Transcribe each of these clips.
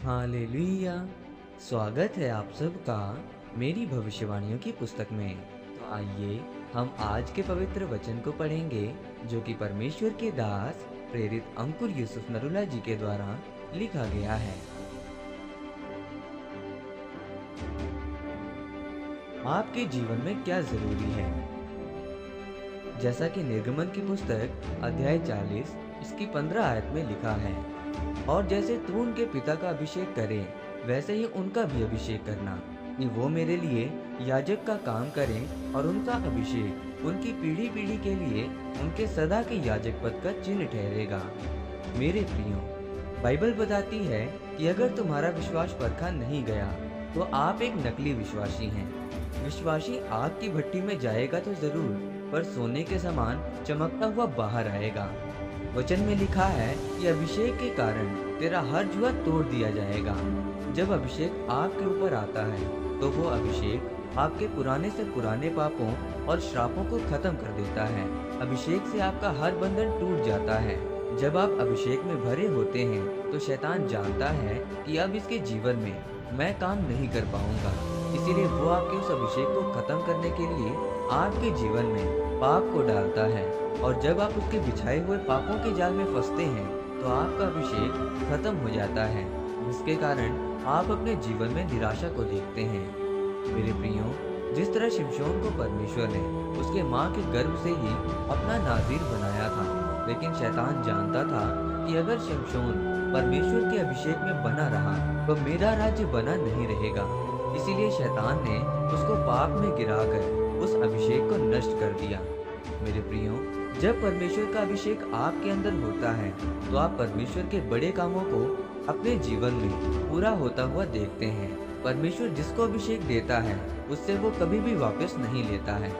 Hallelujah. स्वागत है आप सबका मेरी भविष्यवाणियों की पुस्तक में। तो आइए हम आज के पवित्र वचन को पढ़ेंगे जो कि परमेश्वर के दास प्रेरित अंकुर यूसुफ नरूला जी के द्वारा लिखा गया है। आपके जीवन में क्या जरूरी है? जैसा कि निर्गमन की पुस्तक अध्याय 40 इसकी 15 आयत में लिखा है, और जैसे तू उनके पिता का अभिषेक करे वैसे ही उनका भी अभिषेक करना, कि वो मेरे लिए याजक का काम करें, और उनका अभिषेक उनकी पीढ़ी पीढ़ी के लिए उनके सदा के याजक पद का चिन्ह ठहरेगा। मेरे प्रियो, बाइबल बताती है कि अगर तुम्हारा विश्वास परखा नहीं गया तो आप एक नकली विश्वासी हैं। विश्वासी आग की भट्टी में जाएगा तो जरूर, पर सोने के समान चमकता हुआ बाहर आएगा। वचन में लिखा है कि अभिषेक के कारण तेरा हर जुआ तोड़ दिया जाएगा। जब अभिषेक आपके ऊपर आता है तो वो अभिषेक आपके पुराने से पुराने पापों और श्रापों को खत्म कर देता है। अभिषेक से आपका हर बंधन टूट जाता है। जब आप अभिषेक में भरे होते हैं तो शैतान जानता है कि अब इसके जीवन में मैं काम नहीं कर पाऊंगा, इसीलिए वो आपके उस अभिषेक को खत्म करने के लिए आपके जीवन में पाप को डालता है। और जब आप उसके बिछाए हुए पापों के जाल में फंसते हैं तो आपका अभिषेक खत्म हो जाता है, जिसके कारण आप अपने जीवन में निराशा को देखते हैं। मेरे प्रियो, जिस तरह शिमशोन को परमेश्वर ने उसके माँ के गर्भ से ही अपना नाज़ीर बनाया था, लेकिन शैतान जानता था कि अगर शिमशोन परमेश्वर के अभिषेक में बना रहा तो मेरा राज्य बना नहीं रहेगा। इसीलिए शैतान ने उसको पाप में गिराकर उस अभिषेक को नष्ट कर दिया। मेरे प्रियो, जब परमेश्वर का अभिषेक आपके अंदर होता है तो आप परमेश्वर के बड़े कामों को अपने जीवन में पूरा होता हुआ देखते हैं। परमेश्वर जिसको अभिषेक देता है उससे वो कभी भी वापस नहीं लेता है।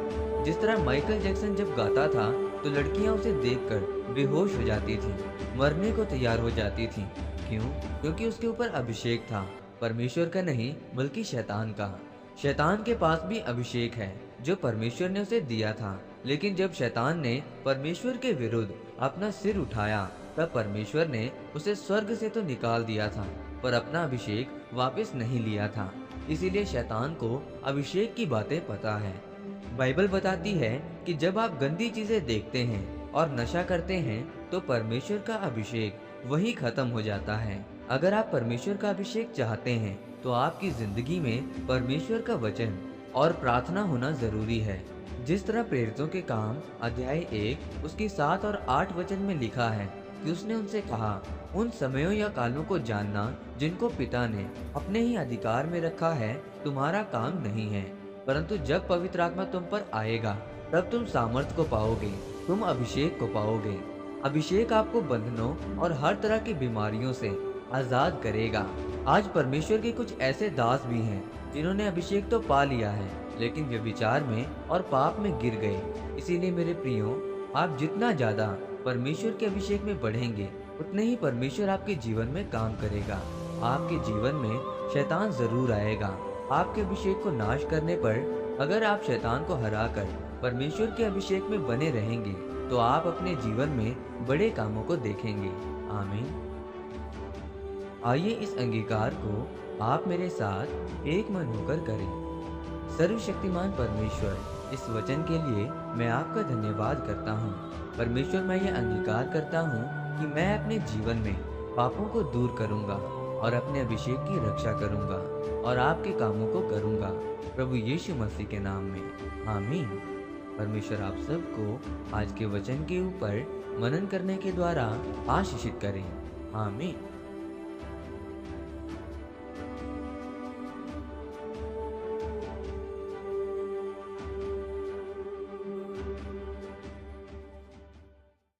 जिस तरह माइकल जैक्सन जब गाता था तो लड़कियां उसे देखकर बेहोश हो जाती थी, मरने को तैयार हो जाती थी। क्यों? क्योंकि उसके ऊपर अभिषेक था, परमेश्वर का नहीं बल्कि शैतान का। शैतान के पास भी अभिषेक है जो परमेश्वर ने उसे दिया था, लेकिन जब शैतान ने परमेश्वर के विरुद्ध अपना सिर उठाया तब परमेश्वर ने उसे स्वर्ग से तो निकाल दिया था, पर अपना अभिषेक वापस नहीं लिया था। इसीलिए शैतान को अभिषेक की बातें पता है। बाइबल बताती है कि जब आप गंदी चीजें देखते हैं और नशा करते हैं तो परमेश्वर का अभिषेक वही खत्म हो जाता है। अगर आप परमेश्वर का अभिषेक चाहते हैं तो आपकी जिंदगी में परमेश्वर का वचन और प्रार्थना होना जरूरी है। जिस तरह प्रेरितों के काम अध्याय 1 उसकी 7 और 8 वचन में लिखा है कि उसने उनसे कहा, उन समयों या कालों को जानना जिनको पिता ने अपने ही अधिकार में रखा है तुम्हारा काम नहीं है, परंतु जब पवित्र आत्मा तुम पर आएगा तब तुम सामर्थ को पाओगे, तुम अभिषेक को पाओगे। अभिषेक आपको बंधनों और हर तरह की बीमारियों से आजाद करेगा। आज परमेश्वर के कुछ ऐसे दास भी हैं जिन्होंने अभिषेक तो पा लिया है लेकिन व्यभिचार में और पाप में गिर गए। इसीलिए मेरे प्रियो, आप जितना ज्यादा परमेश्वर के अभिषेक में बढ़ेंगे उतने ही परमेश्वर आपके जीवन में काम करेगा। आपके जीवन में शैतान जरूर आएगा। आपके अभिषेक को नाश करने पर अगर आप शैतान को हराकर परमेश्वर के अभिषेक में बने रहेंगे तो आप अपने जीवन में बड़े कामों को देखेंगे। आमीन। आइए इस अंगीकार को आप मेरे साथ एक मन होकर करें। सर्वशक्तिमान परमेश्वर, इस वचन के लिए मैं आपका धन्यवाद करता हूँ। परमेश्वर, मैं ये अंगीकार करता हूँ कि मैं अपने जीवन में पापों को दूर करूँगा और अपने अभिषेक की रक्षा करूँगा और आपके कामों को करूँगा, प्रभु यीशु मसीह के नाम में। आमीन। परमेश्वर आप सबको आज के वचन के ऊपर मनन करने के द्वारा आशीषित करें। आमीन।